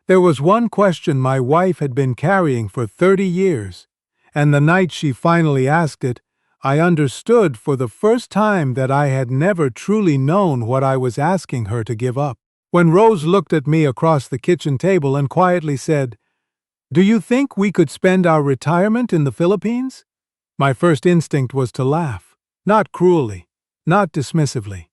There was one question my wife had been carrying for 30 years, and the night she finally asked it, I understood for the first time that I had never truly known what I was asking her to give up. When Rose looked at me across the kitchen table and quietly said, "Do you think we could spend our retirement in the Philippines?" My first instinct was to laugh, not cruelly, not dismissively.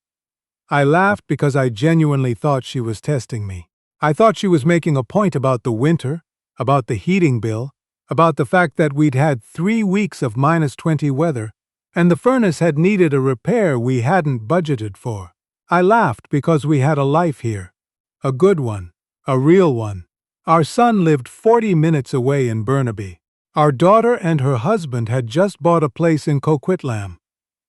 I laughed because I genuinely thought she was testing me. I thought she was making a point about the winter, about the heating bill, about the fact that we'd had 3 weeks of -20 weather, and the furnace had needed a repair we hadn't budgeted for. I laughed because we had a life here. A good one. A real one. Our son lived 40 minutes away in Burnaby. Our daughter and her husband had just bought a place in Coquitlam.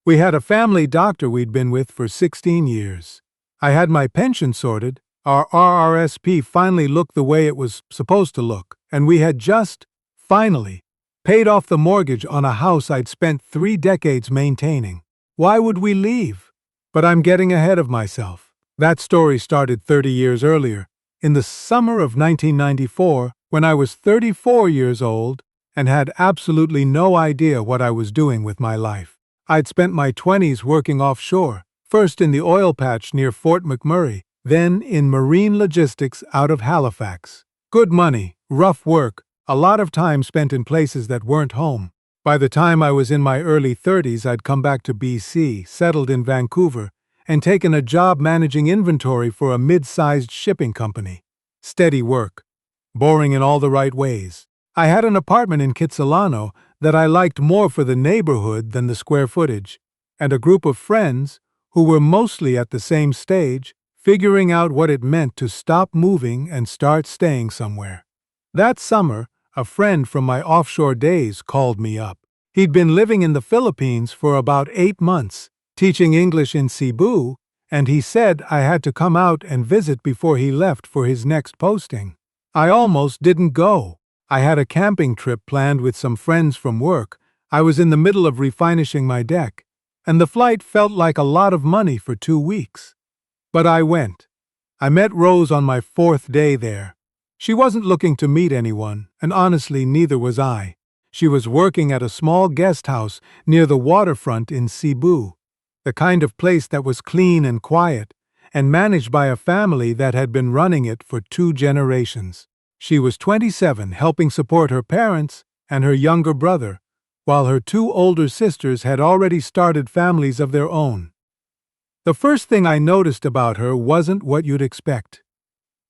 We had a family doctor we'd been with for 16 years. I had my pension sorted, our RRSP finally looked the way it was supposed to look, and we had just, finally, paid off the mortgage on a house I'd spent 3 decades maintaining. Why would we leave? But I'm getting ahead of myself. That story started 30 years earlier, in the summer of 1994, when I was 34 years old and had absolutely no idea what I was doing with my life. I'd spent my 20s working offshore, first in the oil patch near Fort McMurray, then in marine logistics out of Halifax. Good money, rough work, a lot of time spent in places that weren't home. By the time I was in my early 30s, I'd come back to BC, settled in Vancouver, and taken a job managing inventory for a mid-sized shipping company. Steady work. Boring in all the right ways. I had an apartment in Kitsilano that I liked more for the neighborhood than the square footage, and a group of friends, who were mostly at the same stage, figuring out what it meant to stop moving and start staying somewhere. That summer, a friend from my offshore days called me up. He'd been living in the Philippines for about 8 months, teaching English in Cebu, and he said I had to come out and visit before he left for his next posting. I almost didn't go. I had a camping trip planned with some friends from work. I was in the middle of refinishing my deck, and the flight felt like a lot of money for 2 weeks. But I went. I met Rose on my 4th day there. She wasn't looking to meet anyone, and honestly, neither was I. She was working at a small guest house near the waterfront in Cebu, the kind of place that was clean and quiet, and managed by a family that had been running it for 2 generations. She was 27, helping support her parents and her younger brother, while her 2 older sisters had already started families of their own. The first thing I noticed about her wasn't what you'd expect.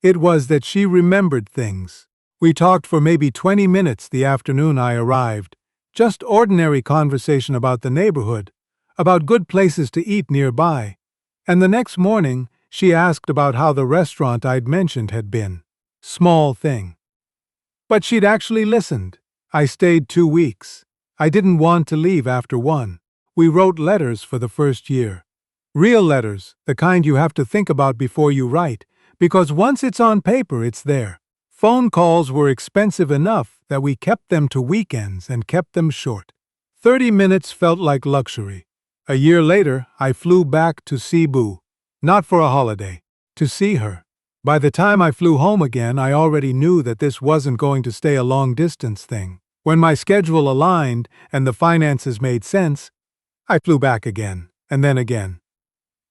It was that she remembered things. We talked for maybe 20 minutes the afternoon I arrived, just ordinary conversation about the neighborhood, about good places to eat nearby, and the next morning she asked about how the restaurant I'd mentioned had been. Small thing. But she'd actually listened. I stayed 2 weeks. I didn't want to leave after 1. We wrote letters for the first year. Real letters, the kind you have to think about before you write, because once it's on paper, it's there. Phone calls were expensive enough that we kept them to weekends and kept them short. 30 minutes felt like luxury. A year later, I flew back to Cebu, not for a holiday, to see her. By the time I flew home again, I already knew that this wasn't going to stay a long-distance thing. When my schedule aligned and the finances made sense, I flew back again, and then again.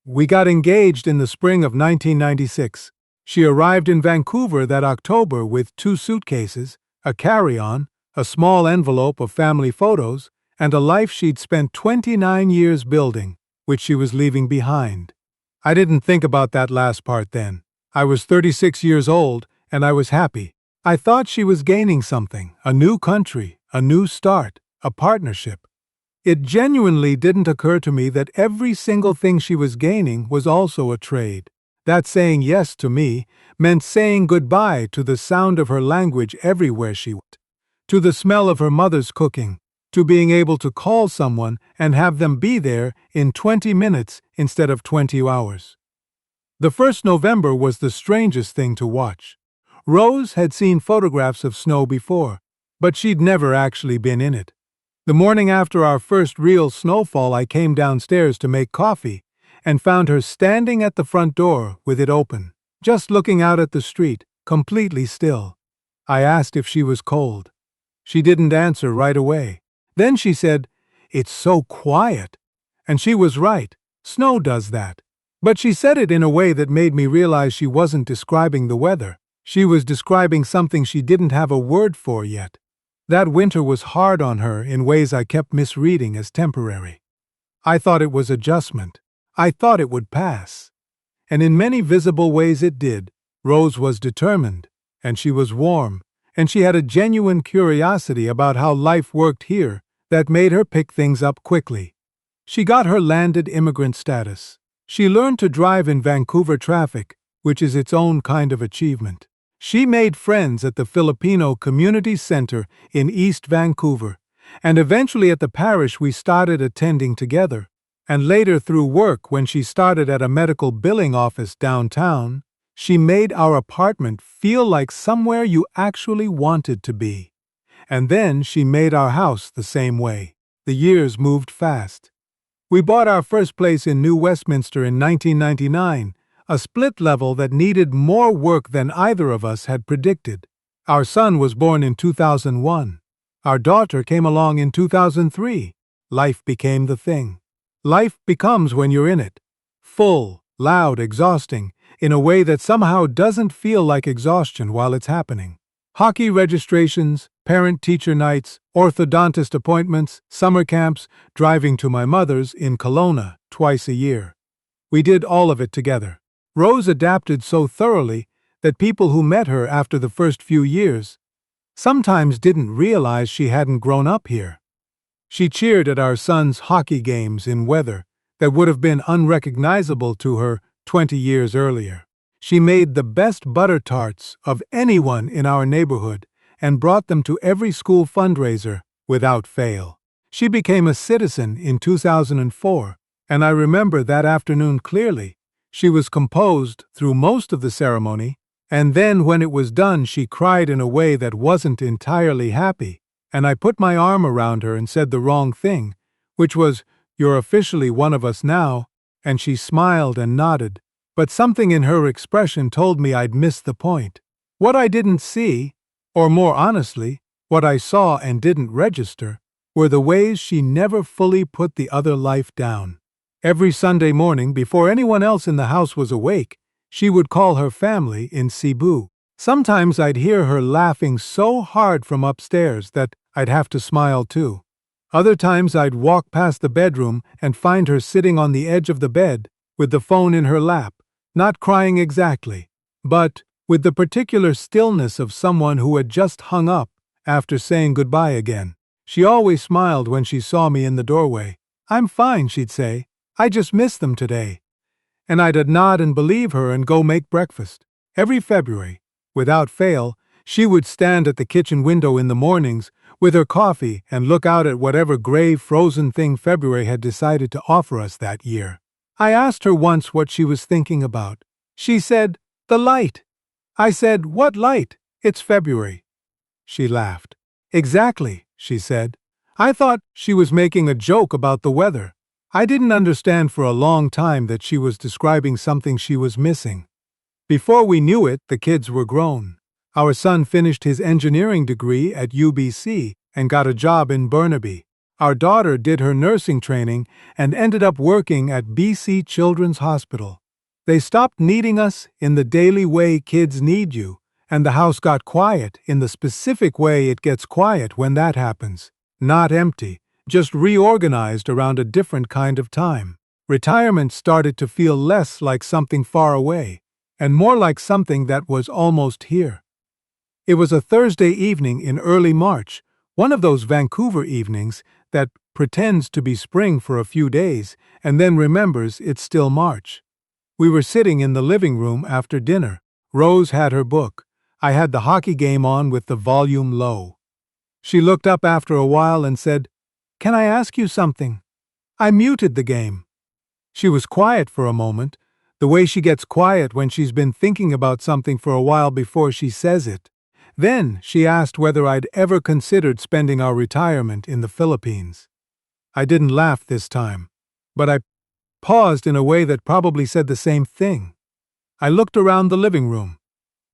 We got engaged in the spring of 1996. She arrived in Vancouver that October with 2 suitcases, a carry-on, a small envelope of family photos, and a life she'd spent 29 years building, which she was leaving behind. I didn't think about that last part then. I was 36 years old, and I was happy. I thought she was gaining something, a new country, a new start, a partnership. It genuinely didn't occur to me that every single thing she was gaining was also a trade. That saying yes to me meant saying goodbye to the sound of her language everywhere she went, to the smell of her mother's cooking, to being able to call someone and have them be there in 20 minutes instead of 20 hours. The first November was the strangest thing to watch. Rose had seen photographs of snow before, but she'd never actually been in it. The morning after our first real snowfall, I came downstairs to make coffee and found her standing at the front door with it open, just looking out at the street, completely still. I asked if she was cold. She didn't answer right away. Then she said, "It's so quiet." And she was right. Snow does that. But she said it in a way that made me realize she wasn't describing the weather. She was describing something she didn't have a word for yet. That winter was hard on her in ways I kept misreading as temporary. I thought it was adjustment. I thought it would pass. And in many visible ways it did. Rose was determined, and she was warm, and she had a genuine curiosity about how life worked here that made her pick things up quickly. She got her landed immigrant status. She learned to drive in Vancouver traffic, which is its own kind of achievement. She made friends at the Filipino Community Center in East Vancouver, and eventually at the parish we started attending together, and later through work when she started at a medical billing office downtown. She made our apartment feel like somewhere you actually wanted to be. And then she made our house the same way. The years moved fast. We bought our first place in New Westminster in 1999, a split level that needed more work than either of us had predicted. Our son was born in 2001. Our daughter came along in 2003. Life became the thing. Life becomes when you're in it. Full, loud, exhausting, in a way that somehow doesn't feel like exhaustion while it's happening. Hockey registrations, parent-teacher nights, orthodontist appointments, summer camps, driving to my mother's in Kelowna twice a year. We did all of it together. Rose adapted so thoroughly that people who met her after the first few years sometimes didn't realize she hadn't grown up here. She cheered at our son's hockey games in weather that would have been unrecognizable to her 20 years earlier. She made the best butter tarts of anyone in our neighborhood and brought them to every school fundraiser without fail. She became a citizen in 2004, and I remember that afternoon clearly. She was composed through most of the ceremony, and then when it was done she cried in a way that wasn't entirely happy, and I put my arm around her and said the wrong thing, which was, "You're officially one of us now," and she smiled and nodded, but something in her expression told me I'd missed the point. What I didn't see, or more honestly, what I saw and didn't register, were the ways she never fully put the other life down. Every Sunday morning, before anyone else in the house was awake, she would call her family in Cebu. Sometimes I'd hear her laughing so hard from upstairs that I'd have to smile too. Other times I'd walk past the bedroom and find her sitting on the edge of the bed with the phone in her lap, not crying exactly, but with the particular stillness of someone who had just hung up after saying goodbye again. She always smiled when she saw me in the doorway. "I'm fine," she'd say. "I just missed them today." And I'd nod and believe her and go make breakfast. Every February, without fail, she would stand at the kitchen window in the mornings with her coffee and look out at whatever gray, frozen thing February had decided to offer us that year. I asked her once what she was thinking about. She said, "The light." I said, "What light? It's February." She laughed. "Exactly," she said. I thought she was making a joke about the weather. I didn't understand for a long time that she was describing something she was missing. Before we knew it, the kids were grown. Our son finished his engineering degree at UBC and got a job in Burnaby. Our daughter did her nursing training and ended up working at BC Children's Hospital. They stopped needing us in the daily way kids need you, and the house got quiet in the specific way it gets quiet when that happens. Not empty, just reorganized around a different kind of time. Retirement started to feel less like something far away, and more like something that was almost here. It was a Thursday evening in early March, one of those Vancouver evenings that pretends to be spring for a few days and then remembers it's still March. We were sitting in the living room after dinner. Rose had her book. I had the hockey game on with the volume low. She looked up after a while and said, "Can I ask you something?" I muted the game. She was quiet for a moment, the way she gets quiet when she's been thinking about something for a while before she says it. Then she asked whether I'd ever considered spending our retirement in the Philippines. I didn't laugh this time, but I paused in a way that probably said the same thing. I looked around the living room.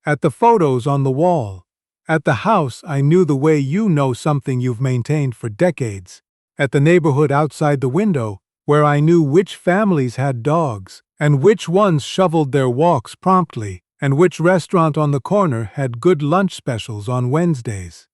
at the photos on the wall, at the house I knew the way you know something you've maintained for decades, at the neighborhood outside the window, where I knew which families had dogs, and which ones shoveled their walks promptly, and which restaurant on the corner had good lunch specials on Wednesdays.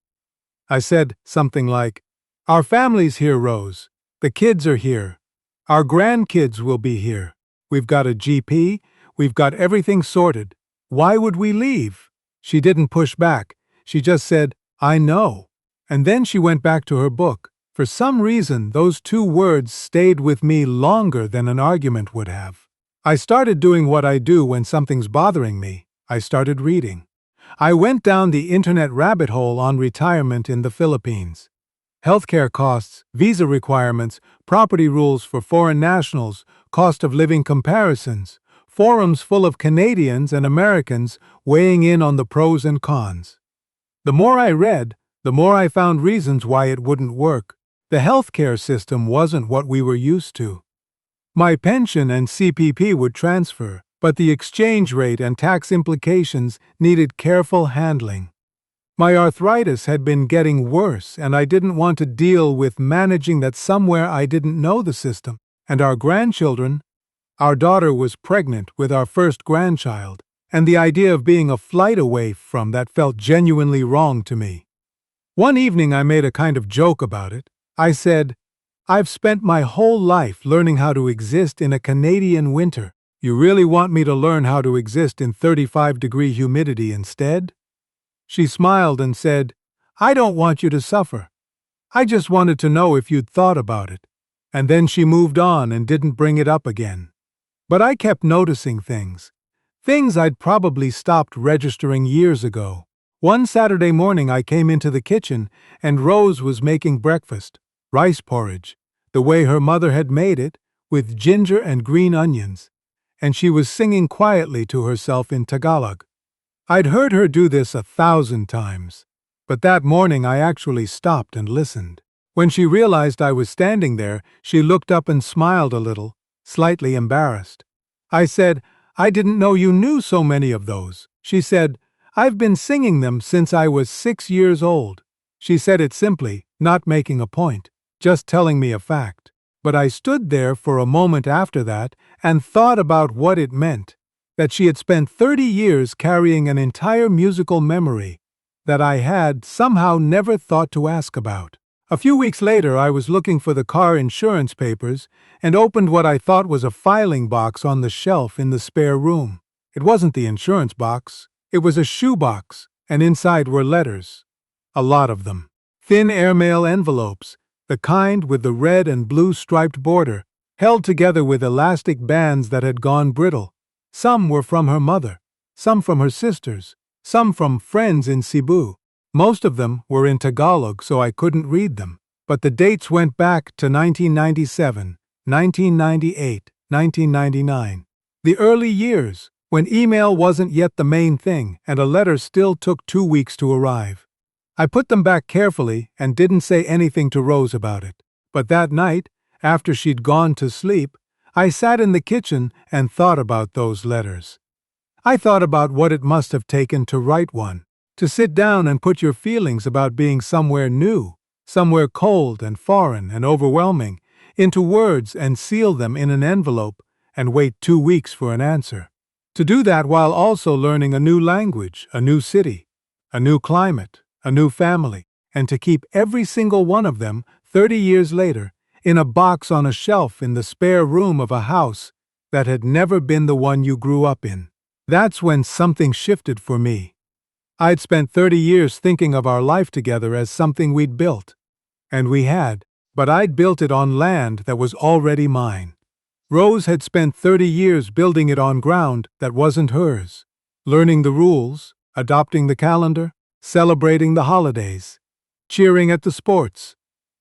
I said something like, "Our family's here, Rose. The kids are here. Our grandkids will be here. We've got a GP. We've got everything sorted. Why would we leave?" She didn't push back. She just said, "I know." And then she went back to her book. For some reason, those 2 words stayed with me longer than an argument would have. I started doing what I do when something's bothering me. I started reading. I went down the internet rabbit hole on retirement in the Philippines. Healthcare costs, visa requirements, property rules for foreign nationals, cost of living comparisons, forums full of Canadians and Americans weighing in on the pros and cons. The more I read, the more I found reasons why it wouldn't work. The healthcare system wasn't what we were used to. My pension and CPP would transfer, but the exchange rate and tax implications needed careful handling. My arthritis had been getting worse, and I didn't want to deal with managing that somewhere I didn't know the system. And our grandchildren, our daughter was pregnant with our first grandchild, and the idea of being a flight away from that felt genuinely wrong to me. One evening I made a kind of joke about it. I said, "I've spent my whole life learning how to exist in a Canadian winter. You really want me to learn how to exist in 35-degree humidity instead?" She smiled and said, "I don't want you to suffer. I just wanted to know if you'd thought about it." And then she moved on and didn't bring it up again. But I kept noticing things I'd probably stopped registering years ago. One Saturday morning I came into the kitchen and Rose was making breakfast. Rice porridge, the way her mother had made it, with ginger and green onions, and she was singing quietly to herself in Tagalog. I'd heard her do this 1,000 times, but that morning I actually stopped and listened. When she realized I was standing there, she looked up and smiled a little, slightly embarrassed. I said, "I didn't know you knew so many of those." She said, "I've been singing them since I was 6 years old." She said it simply, not making a point, just telling me a fact. But I stood there for a moment after that and thought about what it meant, that she had spent 30 years carrying an entire musical memory that I had somehow never thought to ask about. A few weeks later, I was looking for the car insurance papers and opened what I thought was a filing box on the shelf in the spare room. It wasn't the insurance box. It was a shoebox, and inside were letters. A lot of them. Thin airmail envelopes, the kind with the red and blue striped border, held together with elastic bands that had gone brittle. Some were from her mother, some from her sisters, some from friends in Cebu. Most of them were in Tagalog, so I couldn't read them. But the dates went back to 1997, 1998, 1999. The early years, when email wasn't yet the main thing and a letter still took 2 weeks to arrive. I put them back carefully and didn't say anything to Rose about it. But that night, after she'd gone to sleep, I sat in the kitchen and thought about those letters. I thought about what it must have taken to write one, to sit down and put your feelings about being somewhere new, somewhere cold and foreign and overwhelming, into words and seal them in an envelope and wait 2 weeks for an answer. To do that while also learning a new language, a new city, a new climate, a new family, and to keep every single one of them, 30 years later, in a box on a shelf in the spare room of a house that had never been the one you grew up in. That's when something shifted for me. I'd spent 30 years thinking of our life together as something we'd built. And we had, but I'd built it on land that was already mine. Rose had spent 30 years building it on ground that wasn't hers, learning the rules, adopting the calendar, celebrating the holidays, cheering at the sports,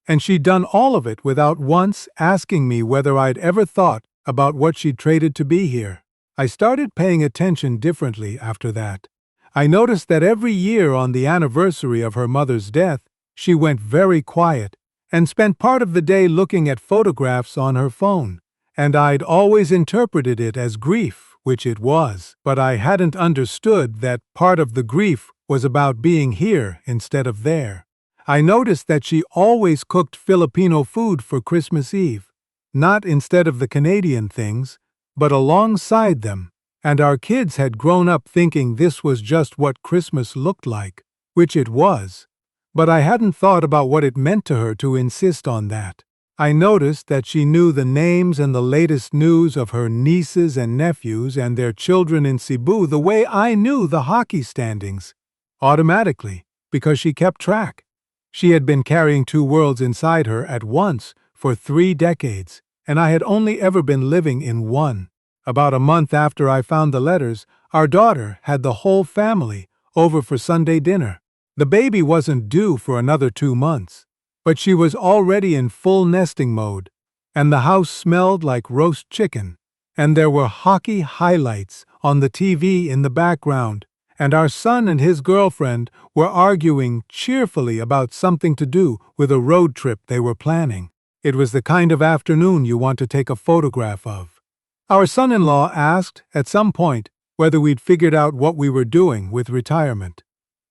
and she'd done all of it without once asking me whether I'd ever thought about what she'd traded to be here. I started paying attention differently after that. I noticed that every year on the anniversary of her mother's death, she went very quiet and spent part of the day looking at photographs on her phone, and I'd always interpreted it as grief which it was, but I hadn't understood that part of the grief was about being here instead of there. I noticed that she always cooked Filipino food for Christmas Eve, not instead of the Canadian things, but alongside them, and our kids had grown up thinking this was just what Christmas looked like, which it was, but I hadn't thought about what it meant to her to insist on that. I noticed that she knew the names and the latest news of her nieces and nephews and their children in Cebu the way I knew the hockey standings, automatically, because she kept track. She had been carrying two worlds inside her at once for 3 decades, and I had only ever been living in one. About a month after I found the letters, our daughter had the whole family over for Sunday dinner. The baby wasn't due for another 2 months, but she was already in full nesting mode, and the house smelled like roast chicken, and there were hockey highlights on the TV in the background, and our son and his girlfriend were arguing cheerfully about something to do with a road trip they were planning. It was the kind of afternoon you want to take a photograph of. Our son-in-law asked, at some point, whether we'd figured out what we were doing with retirement.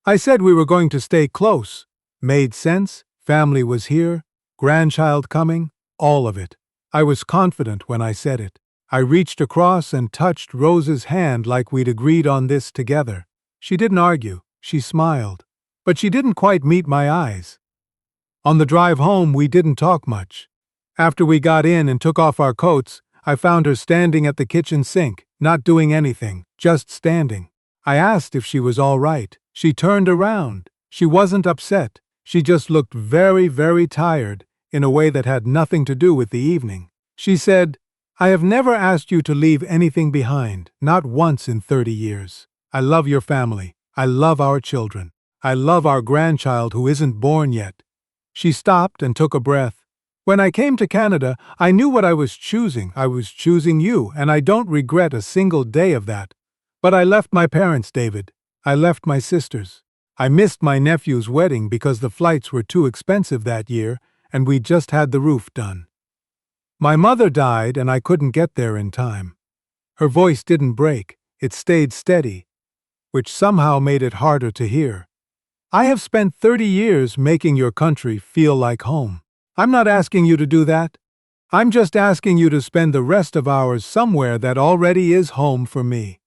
I said we were going to stay close. Made sense. Family was here, grandchild coming, all of it. I was confident when I said it. I reached across and touched Rose's hand like we'd agreed on this together. She didn't argue, she smiled. But she didn't quite meet my eyes. On the drive home, we didn't talk much. After we got in and took off our coats, I found her standing at the kitchen sink, not doing anything, just standing. I asked if she was all right. She turned around. She wasn't upset. She just looked very, very tired, in a way that had nothing to do with the evening. She said, "I have never asked you to leave anything behind, not once in 30 years. I love your family. I love our children. I love our grandchild who isn't born yet." She stopped and took a breath. "When I came to Canada, I knew what I was choosing. I was choosing you, and I don't regret a single day of that. But I left my parents, David. I left my sisters. I missed my nephew's wedding because the flights were too expensive that year, and we just had the roof done. My mother died, and I couldn't get there in time." Her voice didn't break, it stayed steady, which somehow made it harder to hear. "I have spent 30 years making your country feel like home. I'm not asking you to do that. I'm just asking you to spend the rest of ours somewhere that already is home for me."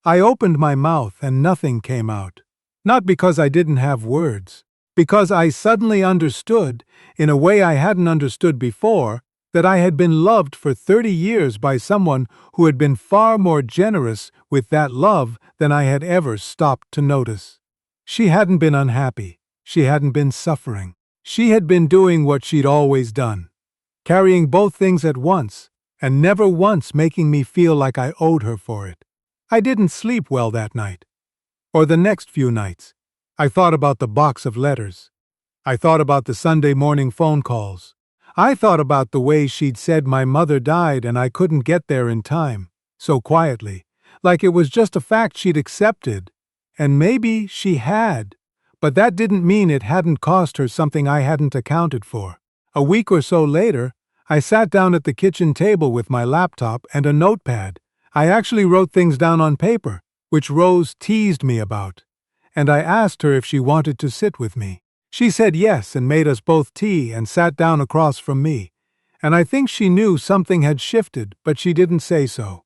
I opened my mouth and nothing came out. Not because I didn't have words, because I suddenly understood, in a way I hadn't understood before, that I had been loved for 30 years by someone who had been far more generous with that love than I had ever stopped to notice. She hadn't been unhappy. She hadn't been suffering. She had been doing what she'd always done, carrying both things at once, and never once making me feel like I owed her for it. I didn't sleep well that night, or the next few nights. I thought about the box of letters. I thought about the Sunday morning phone calls. I thought about the way she'd said my mother died and I couldn't get there in time, so quietly, like it was just a fact she'd accepted. And maybe she had, but that didn't mean it hadn't cost her something I hadn't accounted for. A week or so later, I sat down at the kitchen table with my laptop and a notepad. I actually wrote things down on paper, which Rose teased me about, and I asked her if she wanted to sit with me. She said yes and made us both tea and sat down across from me, and I think she knew something had shifted, but she didn't say so.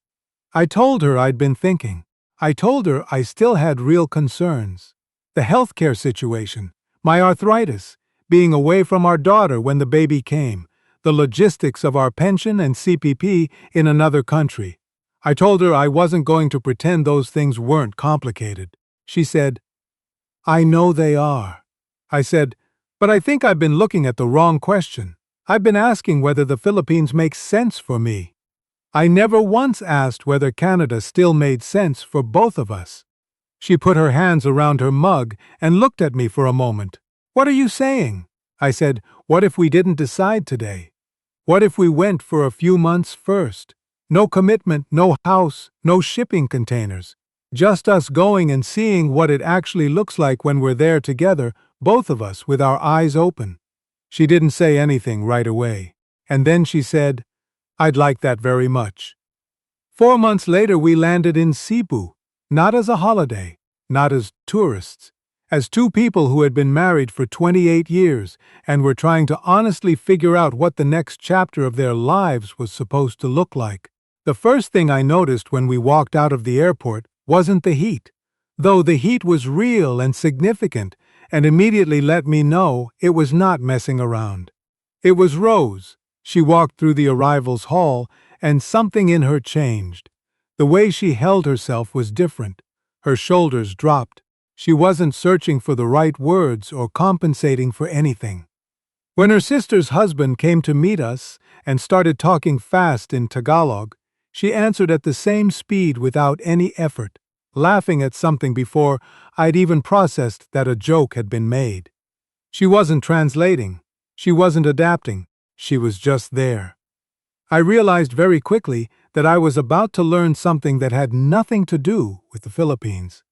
I told her I'd been thinking. I told her I still had real concerns. The healthcare situation, my arthritis, being away from our daughter when the baby came, the logistics of our pension and CPP in another country. I told her I wasn't going to pretend those things weren't complicated. She said, "I know they are." I said, "But I think I've been looking at the wrong question. I've been asking whether the Philippines makes sense for me. I never once asked whether Canada still made sense for both of us." She put her hands around her mug and looked at me for a moment. "What are you saying?" I said, "What if we didn't decide today? What if we went for a few months first? No commitment, no house, no shipping containers. Just us going and seeing what it actually looks like when we're there together, both of us with our eyes open." She didn't say anything right away, and then she said, "I'd like that very much." 4 months later, we landed in Cebu, not as a holiday, not as tourists, as two people who had been married for 28 years and were trying to honestly figure out what the next chapter of their lives was supposed to look like. The first thing I noticed when we walked out of the airport wasn't the heat, though the heat was real and significant and immediately let me know it was not messing around. It was Rose. She walked through the arrivals hall and something in her changed. The way she held herself was different. Her shoulders dropped. She wasn't searching for the right words or compensating for anything. When her sister's husband came to meet us and started talking fast in Tagalog, she answered at the same speed without any effort, laughing at something before I'd even processed that a joke had been made. She wasn't translating. She wasn't adapting. She was just there. I realized very quickly that I was about to learn something that had nothing to do with the Philippines.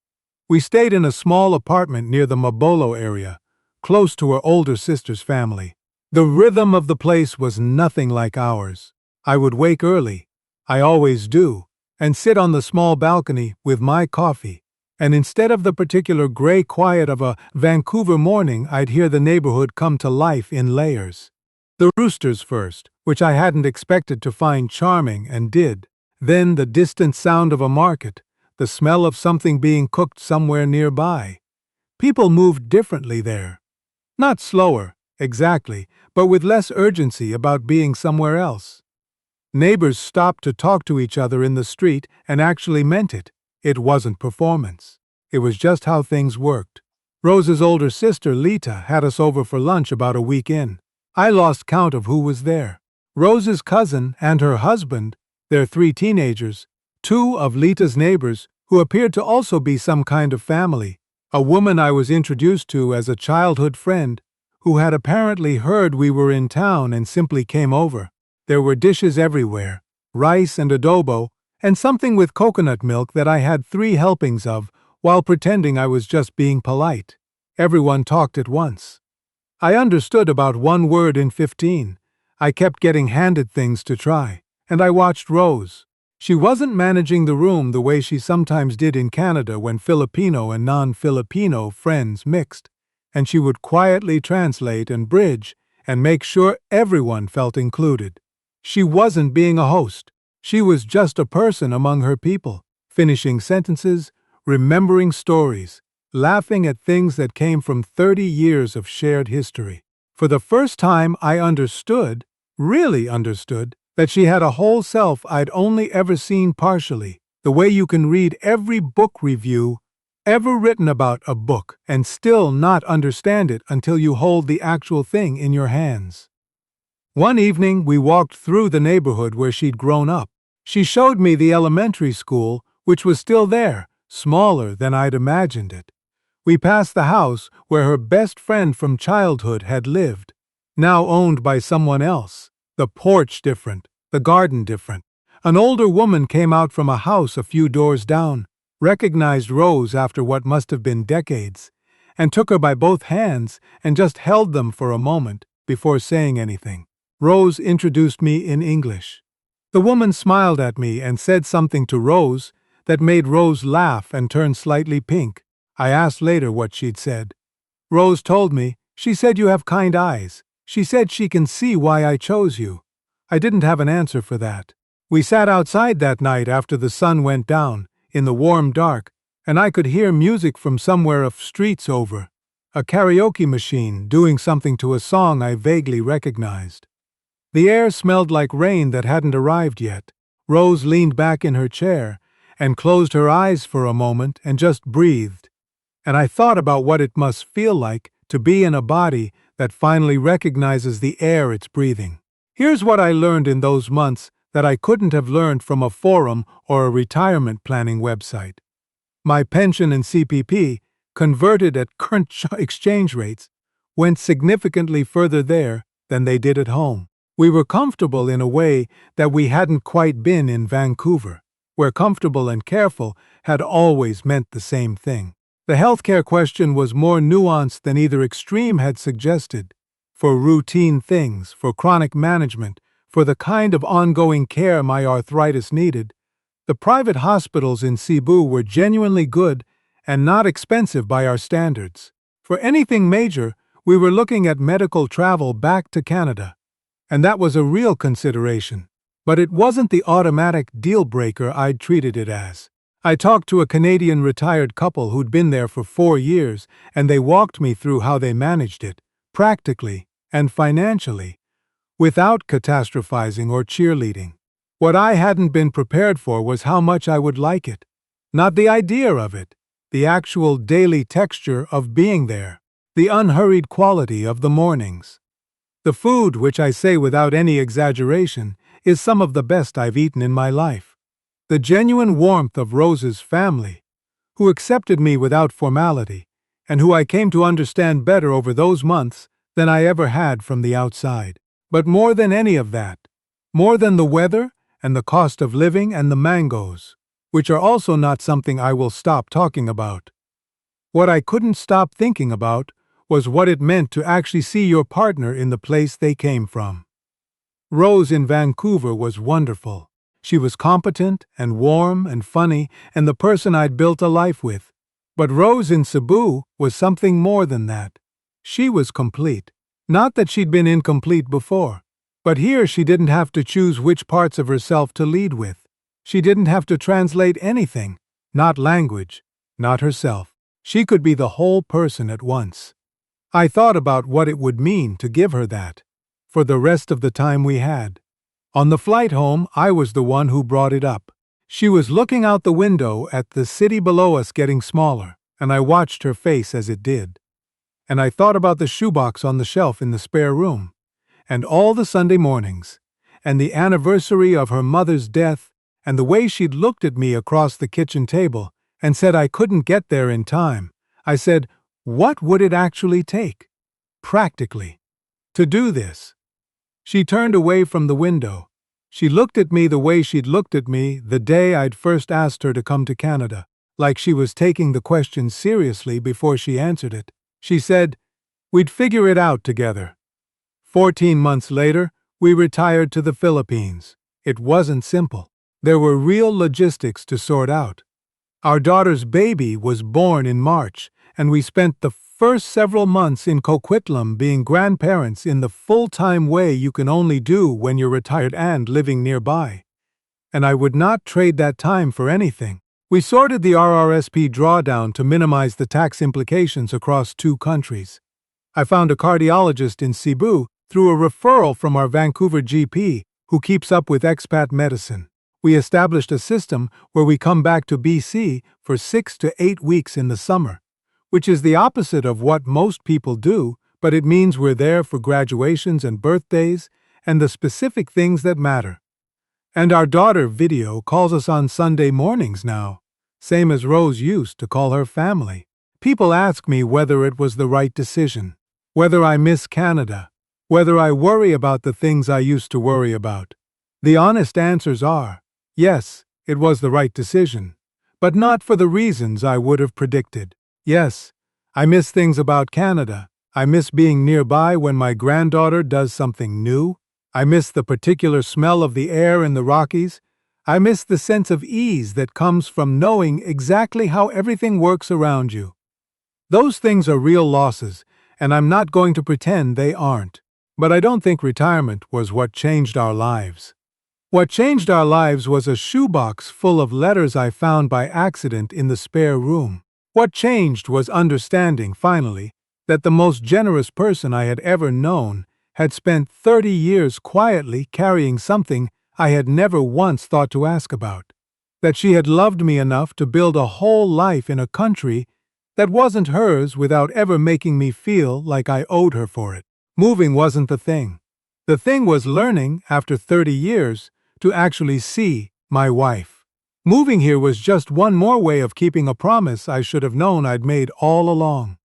We stayed in a small apartment near the Mabolo area, close to her older sister's family. The rhythm of the place was nothing like ours. I would wake early, I always do, and sit on the small balcony with my coffee, and instead of the particular gray quiet of a Vancouver morning, I'd hear the neighborhood come to life in layers. The roosters first, which I hadn't expected to find charming and did. Then the distant sound of a market, the smell of something being cooked somewhere nearby. People moved differently there. Not slower, exactly, but with less urgency about being somewhere else. Neighbors stopped to talk to each other in the street and actually meant it. It wasn't performance. It was just how things worked. Rose's older sister, Lita, had us over for lunch about a week in. I lost count of who was there. Rose's cousin and her husband, their 3 teenagers, 2 of Lita's neighbors, who appeared to also be some kind of family, a woman I was introduced to as a childhood friend, who had apparently heard we were in town and simply came over. There were dishes everywhere, rice and adobo, and something with coconut milk that I had 3 helpings of while pretending I was just being polite. Everyone talked at once. I understood about 1 word in 15. I kept getting handed things to try, and I watched Rose. She wasn't managing the room the way she sometimes did in Canada when Filipino and non-Filipino friends mixed, and she would quietly translate and bridge and make sure everyone felt included. She wasn't being a host. She was just a person among her people, finishing sentences, remembering stories, laughing at things that came from 30 years of shared history. For the first time, I understood, really understood, that she had a whole self I'd only ever seen partially, the way you can read every book review ever written about a book and still not understand it until you hold the actual thing in your hands. One evening, we walked through the neighborhood where she'd grown up. She showed me the elementary school, which was still there, smaller than I'd imagined it. We passed the house where her best friend from childhood had lived, now owned by someone else. The porch different, the garden different. An older woman came out from a house a few doors down, recognized Rose after what must have been decades, and took her by both hands and just held them for a moment before saying anything. Rose introduced me in English. The woman smiled at me and said something to Rose that made Rose laugh and turn slightly pink. I asked later what she'd said. Rose told me, "She said you have kind eyes. She said she can see why I chose you." I didn't have an answer for that. We sat outside that night after the sun went down, in the warm dark, and I could hear music from somewhere of streets over, a karaoke machine doing something to a song I vaguely recognized. The air smelled like rain that hadn't arrived yet. Rose leaned back in her chair and closed her eyes for a moment and just breathed. And I thought about what it must feel like to be in a body that finally recognizes the air it's breathing. Here's what I learned in those months that I couldn't have learned from a forum or a retirement planning website. My pension and CPP, converted at current exchange rates, went significantly further there than they did at home. We were comfortable in a way that we hadn't quite been in Vancouver, where comfortable and careful had always meant the same thing. The healthcare question was more nuanced than either extreme had suggested. For routine things, for chronic management, for the kind of ongoing care my arthritis needed, The private hospitals in Cebu were genuinely good and not expensive by our standards. For anything major, we were looking at medical travel back to Canada, and that was a real consideration. But it wasn't the automatic deal-breaker I'd treated it as. I talked to a Canadian retired couple who'd been there for 4 years, and they walked me through how they managed it, practically and financially, without catastrophizing or cheerleading. What I hadn't been prepared for was how much I would like it. Not the idea of it, the actual daily texture of being there, the unhurried quality of the mornings. The food, which I say without any exaggeration, is some of the best I've eaten in my life. The genuine warmth of Rose's family, who accepted me without formality, and who I came to understand better over those months than I ever had from the outside. But more than any of that, more than the weather and the cost of living and the mangoes, which are also not something I will stop talking about. What I couldn't stop thinking about was what it meant to actually see your partner in the place they came from. Rose in Vancouver was wonderful. She was competent and warm and funny and the person I'd built a life with. But Rose in Cebu was something more than that. She was complete. Not that she'd been incomplete before, but here she didn't have to choose which parts of herself to lead with. She didn't have to translate anything, not language, not herself. She could be the whole person at once. I thought about what it would mean to give her that, for the rest of the time we had. On the flight home, I was the one who brought it up. She was looking out the window at the city below us getting smaller, and I watched her face as it did. And I thought about the shoebox on the shelf in the spare room, and all the Sunday mornings, and the anniversary of her mother's death, and the way she'd looked at me across the kitchen table and said I couldn't get there in time. I said, what would it actually take, practically, to do this? She turned away from the window. She looked at me the way she'd looked at me the day I'd first asked her to come to Canada, like she was taking the question seriously before she answered it. She said, we'd figure it out together. 14 months later, we retired to the Philippines. It wasn't simple. There were real logistics to sort out. Our daughter's baby was born in March, and we spent the first several months in Coquitlam being grandparents in the full-time way you can only do when you're retired and living nearby. And I would not trade that time for anything. We sorted the RRSP drawdown to minimize the tax implications across 2 countries. I found a cardiologist in Cebu through a referral from our Vancouver GP who keeps up with expat medicine. We established a system where we come back to BC for 6 to 8 weeks in the summer, which is the opposite of what most people do, but it means we're there for graduations and birthdays and the specific things that matter. And our daughter, Video, calls us on Sunday mornings now, same as Rose used to call her family. People ask me whether it was the right decision, whether I miss Canada, whether I worry about the things I used to worry about. The honest answers are, yes, it was the right decision, but not for the reasons I would have predicted. Yes, I miss things about Canada. I miss being nearby when my granddaughter does something new. I miss the particular smell of the air in the Rockies. I miss the sense of ease that comes from knowing exactly how everything works around you. Those things are real losses, and I'm not going to pretend they aren't. But I don't think retirement was what changed our lives. What changed our lives was a shoebox full of letters I found by accident in the spare room. What changed was understanding, finally, that the most generous person I had ever known had spent 30 years quietly carrying something I had never once thought to ask about. That she had loved me enough to build a whole life in a country that wasn't hers without ever making me feel like I owed her for it. Moving wasn't the thing. The thing was learning, after 30 years, to actually see my wife. Moving here was just one more way of keeping a promise I should have known I'd made all along.